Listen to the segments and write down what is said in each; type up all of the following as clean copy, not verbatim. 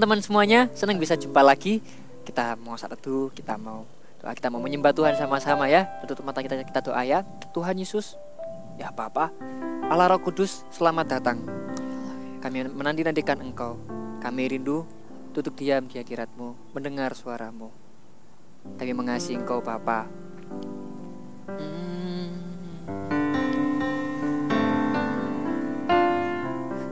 teman-teman semuanya, senang bisa jumpa lagi. Kita mau saat itu, kita mau doa, kita mau menyembah Tuhan sama-sama ya. Tutup mata kita doa ya. Tuhan Yesus, ya Bapa, Allah Roh Kudus, selamat datang. Kami menanti-nantikan Engkau. Kami rindu duduk diam di hadirat-Mu, mendengar suara-Mu. Kami mengasihi Engkau Bapa.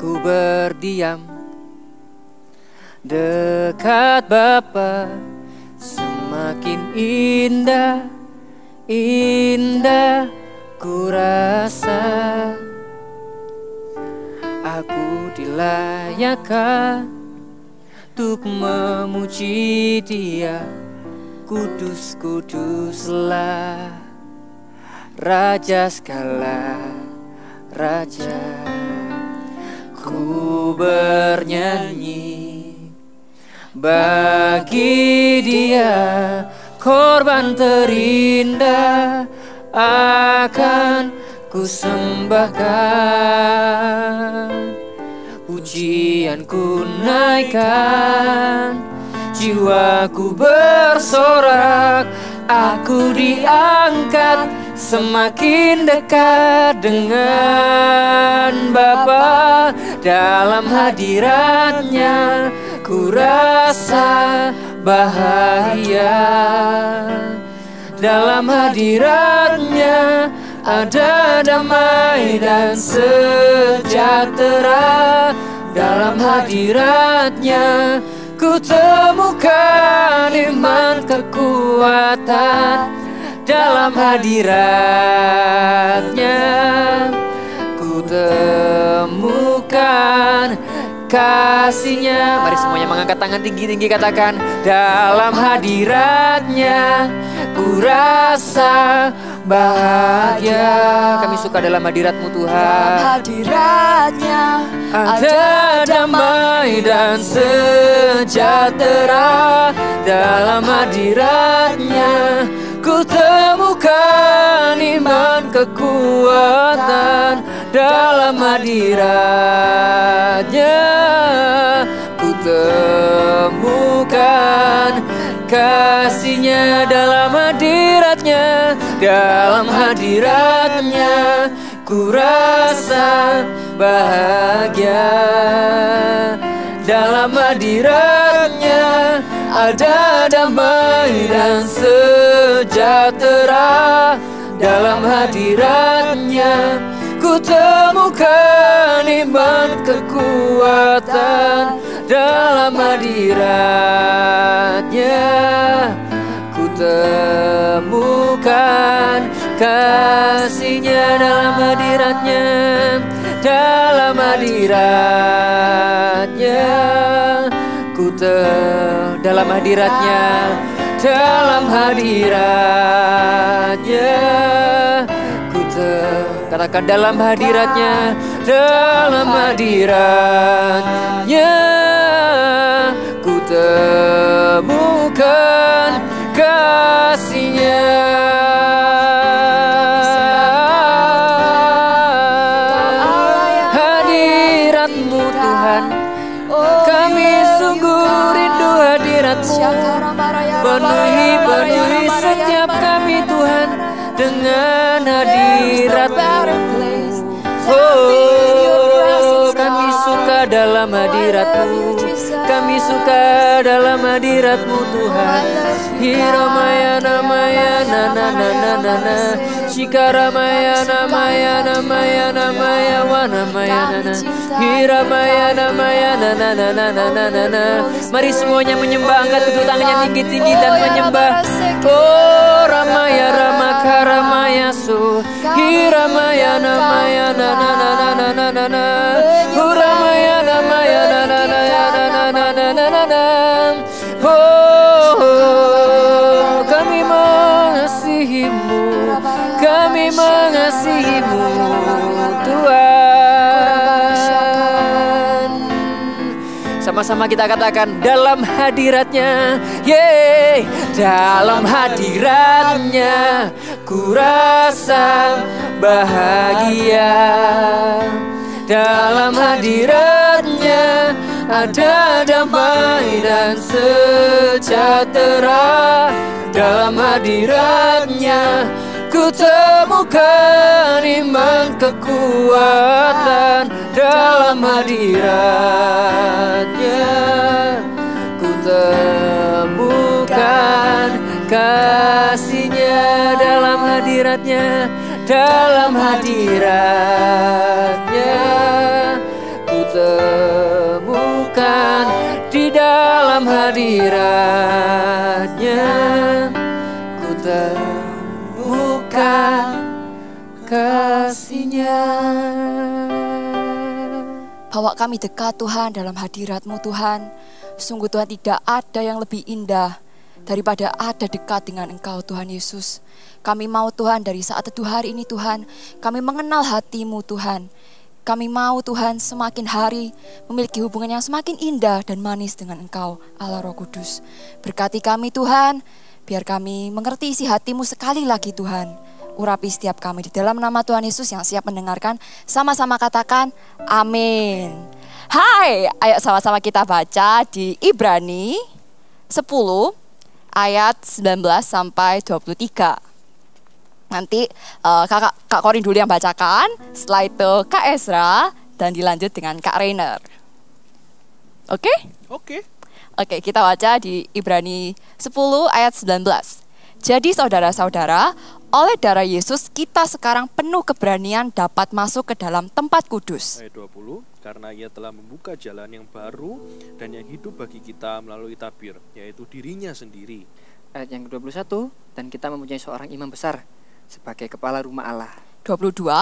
Ku berdiam dekat Bapa, semakin indah, indah ku rasa. Aku dilayakkan untuk memuji Dia. Kudus, kuduslah Raja segala raja. Ku bernyanyi bagi Dia, korban terindah akan ku sembahkan. Pujian ku naikkan, jiwaku bersorak, aku diangkat semakin dekat dengan Bapa. Dalam hadirat-Nya ku rasa bahagia. Dalam hadirat-Nya ada damai dan sejahtera. Dalam hadirat-Nya ku temukan iman kekuatan. Dalam hadirat-Nya ku temukan kasih-Nya. Mari semuanya mengangkat tangan tinggi-tinggi, katakan, dalam hadirat-Nya ku rasa bahagia. Kami suka dalam hadirat-Mu Tuhan. Dalam hadirat-Nya ada damai dan sejahtera. Dalam hadirat-Nya ku temukan iman kekuatan. Dalam hadirat-Nya ku temukan kasih-Nya. Dalam hadirat-Nya, dalam hadirat-Nya ku rasa bahagia. Dalam hadirat-Nya ada damai dan sejahtera. Dalam hadirat-Nya ku temukan iman kekuatan. Dalam hadirat-Nya ku temukan kasih-Nya. Dalam hadirat-Nya, dalam hadirat-Nya ku dalam hadirat-Nya, dalam hadirat-Nya ku katakan, dalam hadirat-Nya, dalam hadirat-Nya ku temukan kasih-Nya. Hadirat-Mu Tuhan, kami sungguh rindu hadirat-Mu. Penuhi setiap kami Tuhan dengan hadirat-Mu. Oh, kami suka dalam hadirat-Mu. Kami suka dalam hadirat-Mu Tuhan. Hiramaya namaya nana nana nana, Shikaramaya namaya namaya namaya wanamaya nana, Hiramaya namaya nana nana nana nana. Mari semuanya menyembah, angkat kedua tangannya tinggi-tinggi dan menyembah. Oh Ramaya Ramakaramaya Su, Hiramaya namaya nana nana nana nana, Huramaya namaya nana nana nana nana. Oh, kami mengasihi-Mu, kami mengasihi-Mu Tuhan. Sama-sama kita katakan, dalam hadirat-Nya, yeay, dalam hadirat-Nya ku rasa bahagia. Dalam hadirat-Nya ada damai dan sejahtera. Dalam hadiratnya ku temukan iman kekuatan. Dalam hadiratnya ku temukan kasih-Nya. Dalam hadiratnya, dalam hadiratnya ku temukan, di dalam hadiratnya ku temukan kasih-Nya. Bawa kami dekat Tuhan dalam hadirat-Mu Tuhan. Sungguh Tuhan, tidak ada yang lebih indah daripada ada dekat dengan Engkau Tuhan Yesus. Kami mau Tuhan dari saat teduh hari ini Tuhan, kami mengenal hati-Mu Tuhan. Kami mau Tuhan semakin hari memiliki hubungan yang semakin indah dan manis dengan Engkau Allah Roh Kudus. Berkati kami Tuhan, biar kami mengerti isi hati-Mu sekali lagi Tuhan. Urapi setiap kami di dalam nama Tuhan Yesus yang siap mendengarkan. Sama-sama katakan amin. Hai, ayo sama-sama kita baca di Ibrani 10 ayat 19 sampai 23. Nanti Kak Korin dulu yang bacakan, setelah itu Kak Ezra, dan dilanjut dengan Kak Rainer. Oke? Oke. Oke, kita baca di Ibrani 10 ayat 19. Jadi saudara-saudara, oleh darah Yesus kita sekarang penuh keberanian dapat masuk ke dalam tempat kudus. Ayat 20, karena Ia telah membuka jalan yang baru dan yang hidup bagi kita melalui tabir, yaitu dirinya sendiri. Ayat yang ke-21, dan kita mempunyai seorang imam besar sebagai kepala rumah Allah. 22,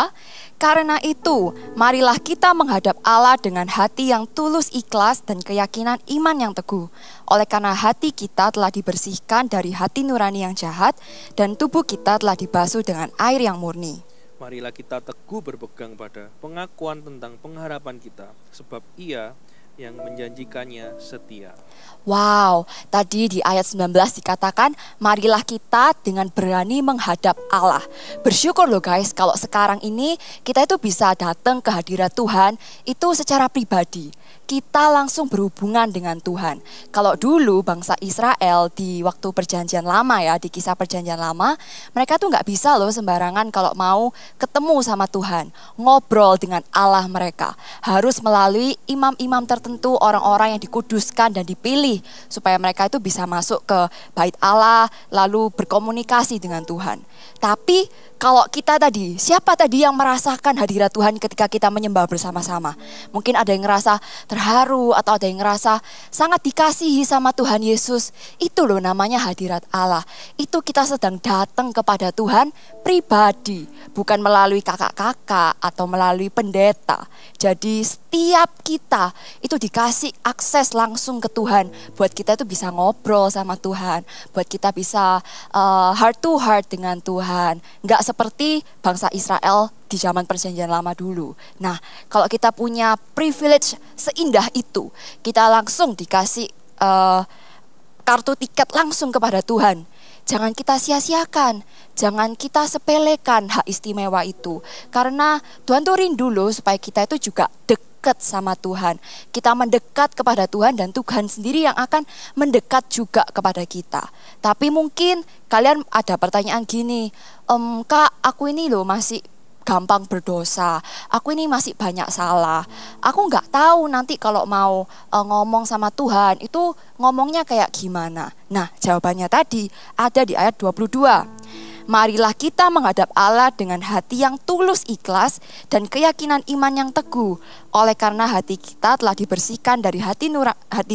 karena itu marilah kita menghadap Allah dengan hati yang tulus ikhlas dan keyakinan iman yang teguh. Oleh karena hati kita telah dibersihkan dari hati nurani yang jahat dan tubuh kita telah dibasuh dengan air yang murni. Marilah kita teguh berpegang pada pengakuan tentang pengharapan kita, sebab Ia yang menjanjikannya setia. Wow, tadi di ayat 19 dikatakan marilah kita dengan berani menghadap Allah. Bersyukur loh guys kalau sekarang ini kita itu bisa datang ke hadirat Tuhan itu secara pribadi. Kita langsung berhubungan dengan Tuhan. Kalau dulu bangsa Israel di waktu perjanjian lama ya, di kisah perjanjian lama, mereka tuh nggak bisa loh sembarangan kalau mau ketemu sama Tuhan, ngobrol dengan Allah mereka. Harus melalui imam-imam tertentu, orang-orang yang dikuduskan dan dipilih supaya mereka itu bisa masuk ke bait Allah, lalu berkomunikasi dengan Tuhan. Tapi kalau kita tadi, siapa tadi yang merasakan hadirat Tuhan ketika kita menyembah bersama-sama? Mungkin ada yang ngerasa terharu atau ada yang ngerasa sangat dikasihi sama Tuhan Yesus. Itu loh namanya hadirat Allah. Itu kita sedang datang kepada Tuhan pribadi, bukan melalui kakak-kakak atau melalui pendeta. Jadi setiap kita itu dikasih akses langsung ke Tuhan. Buat kita itu bisa ngobrol sama Tuhan. Buat kita bisa heart to heart dengan Tuhan. Nggak seperti bangsa Israel di zaman perjanjian lama dulu. Nah, kalau kita punya privilege seindah itu, kita langsung dikasih kartu tiket langsung kepada Tuhan. Jangan kita sia-siakan, jangan kita sepelekan hak istimewa itu. Karena Tuhan tuh rindu loh supaya kita itu juga dekat sama Tuhan. Kita mendekat kepada Tuhan dan Tuhan sendiri yang akan mendekat juga kepada kita. Tapi mungkin kalian ada pertanyaan gini, Kak, aku ini loh masih gampang berdosa, aku ini masih banyak salah, aku nggak tahu nanti kalau mau ngomong sama Tuhan itu ngomongnya kayak gimana. Nah, jawabannya tadi ada di ayat 22. Marilah kita menghadap Allah dengan hati yang tulus ikhlas dan keyakinan iman yang teguh. Oleh karena hati kita telah dibersihkan dari hati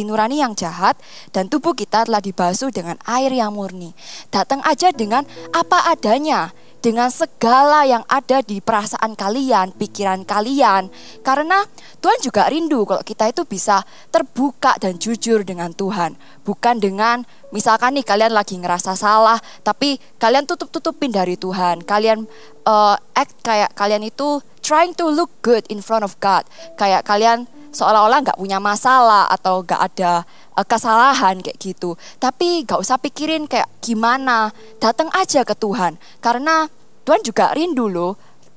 nurani yang jahat dan tubuh kita telah dibasuh dengan air yang murni. Datang aja dengan apa adanya, dengan segala yang ada di perasaan kalian, pikiran kalian. Karena Tuhan juga rindu kalau kita itu bisa terbuka dan jujur dengan Tuhan. Bukan dengan, misalkan nih kalian lagi ngerasa salah, tapi kalian tutup-tutupin dari Tuhan. Kalian act kayak kalian itu trying to look good in front of God. Kayak kalian seolah-olah gak punya masalah atau gak ada kesalahan kayak gitu. Tapi gak usah pikirin kayak gimana, datang aja ke Tuhan. Karena Tuhan juga rindu loh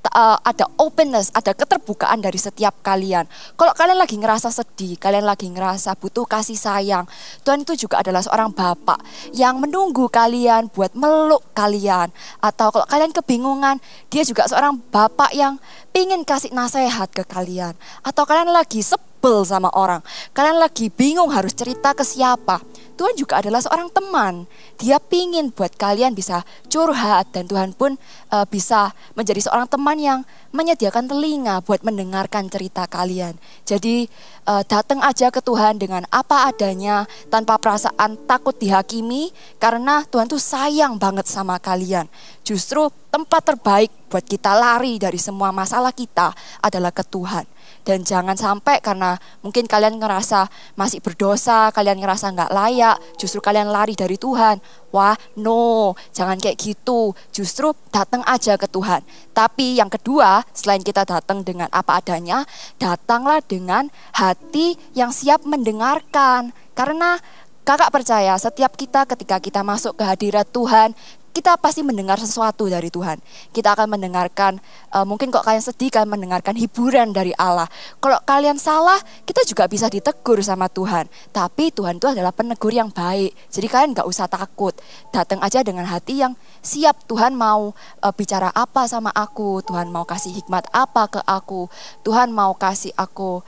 ada openness, ada keterbukaan dari setiap kalian. Kalau kalian lagi ngerasa sedih, kalian lagi ngerasa butuh kasih sayang, Tuhan itu juga adalah seorang Bapa yang menunggu kalian buat meluk kalian. Atau kalau kalian kebingungan, dia juga seorang Bapa yang ingin kasih nasihat ke kalian. Atau kalian lagi sebel sama orang, kalian lagi bingung harus cerita ke siapa, Tuhan juga adalah seorang teman. Dia pingin buat kalian bisa curhat, dan Tuhan pun bisa menjadi seorang teman yang menyediakan telinga buat mendengarkan cerita kalian. Jadi datang aja ke Tuhan dengan apa adanya, tanpa perasaan takut dihakimi, karena Tuhan tuh sayang banget sama kalian. Justru tempat terbaik buat kita lari dari semua masalah kita adalah ke Tuhan. Dan jangan sampai karena mungkin kalian ngerasa masih berdosa, kalian ngerasa nggak layak, justru kalian lari dari Tuhan. Wah, no, jangan kayak gitu. Justru datang aja ke Tuhan. Tapi yang kedua, selain kita datang dengan apa adanya, datanglah dengan hati yang siap mendengarkan. Karena kakak percaya setiap kita ketika kita masuk ke hadirat Tuhan, kita pasti mendengar sesuatu dari Tuhan. Kita akan mendengarkan, mungkin kok kalian sedih, kalian mendengarkan hiburan dari Allah. Kalau kalian salah, kita juga bisa ditegur sama Tuhan. Tapi Tuhan itu adalah penegur yang baik. Jadi kalian gak usah takut. Datang aja dengan hati yang siap. Tuhan mau bicara apa sama aku. Tuhan mau kasih hikmat apa ke aku. Tuhan mau kasih aku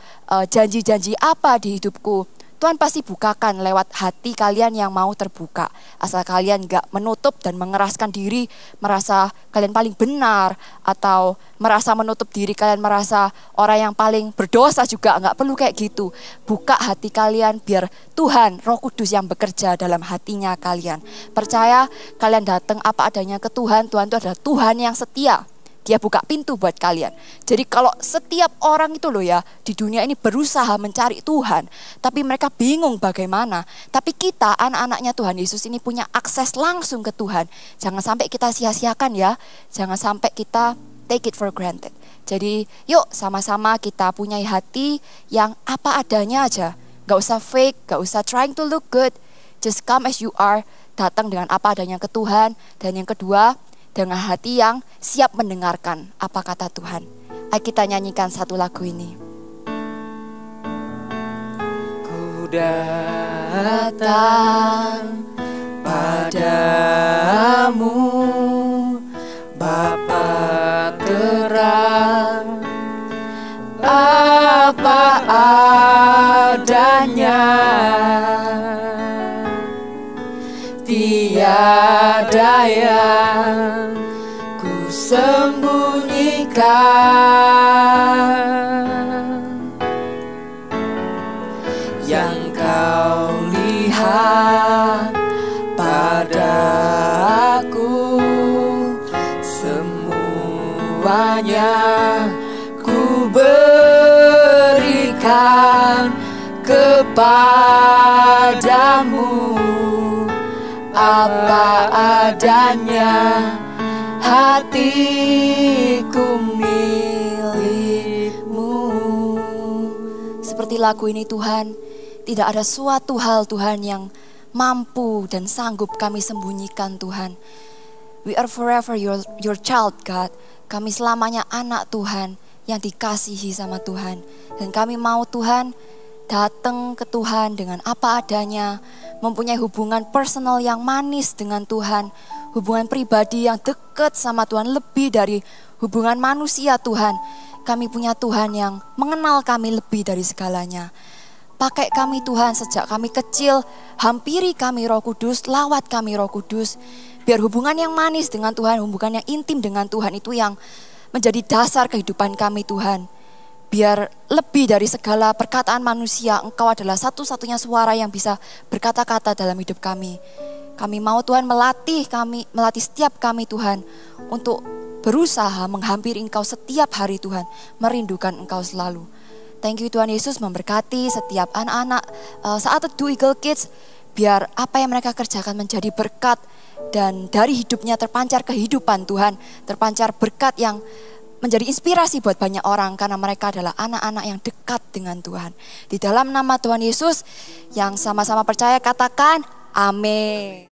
janji-janji apa di hidupku. Tuhan pasti bukakan lewat hati kalian yang mau terbuka. Asal kalian gak menutup dan mengeraskan diri, merasa kalian paling benar, atau merasa menutup diri kalian merasa orang yang paling berdosa juga. Gak perlu kayak gitu. Buka hati kalian biar Tuhan, Roh Kudus yang bekerja dalam hatinya kalian. Percaya kalian datang apa adanya ke Tuhan, Tuhan itu adalah Tuhan yang setia. Dia buka pintu buat kalian. Jadi kalau setiap orang itu loh ya, di dunia ini berusaha mencari Tuhan, tapi mereka bingung bagaimana. Tapi kita anak-anaknya Tuhan Yesus ini punya akses langsung ke Tuhan. Jangan sampai kita sia-siakan ya. Jangan sampai kita take it for granted. Jadi yuk sama-sama kita punya hati yang apa adanya aja. Gak usah fake, gak usah trying to look good. Just come as you are. Datang dengan apa adanya ke Tuhan. Dan yang kedua, dengan hati yang siap mendengarkan apa kata Tuhan. Ayo kita nyanyikan satu lagu ini. Ku datang padamu, Bapa terang, apa adanya, tiada yang ku sembunyikan. Yang kau lihat padaku, semuanya ku berikan kepadamu. Apa adanya, hatiku milikmu. Seperti lagu ini Tuhan, tidak ada suatu hal Tuhan yang mampu dan sanggup kami sembunyikan Tuhan. We are forever your child God. Kami selamanya anak Tuhan yang dikasihi sama Tuhan. Dan kami mau Tuhan datang ke Tuhan dengan apa adanya, mempunyai hubungan personal yang manis dengan Tuhan, hubungan pribadi yang dekat sama Tuhan, lebih dari hubungan manusia Tuhan. Kami punya Tuhan yang mengenal kami lebih dari segalanya. Pakai kami Tuhan sejak kami kecil, hampiri kami Roh Kudus, lawat kami Roh Kudus. Biar hubungan yang manis dengan Tuhan, hubungan yang intim dengan Tuhan itu yang menjadi dasar kehidupan kami Tuhan. Biar lebih dari segala perkataan manusia, Engkau adalah satu-satunya suara yang bisa berkata-kata dalam hidup kami. Kami mau Tuhan melatih setiap kami Tuhan untuk berusaha menghampiri Engkau setiap hari Tuhan, merindukan Engkau selalu. Thank you Tuhan Yesus, memberkati setiap anak-anak saat teduh Eagle Kids, biar apa yang mereka kerjakan menjadi berkat dan dari hidupnya terpancar kehidupan Tuhan, terpancar berkat yang menjadi inspirasi buat banyak orang karena mereka adalah anak-anak yang dekat dengan Tuhan. Di dalam nama Tuhan Yesus yang sama-sama percaya katakan amin.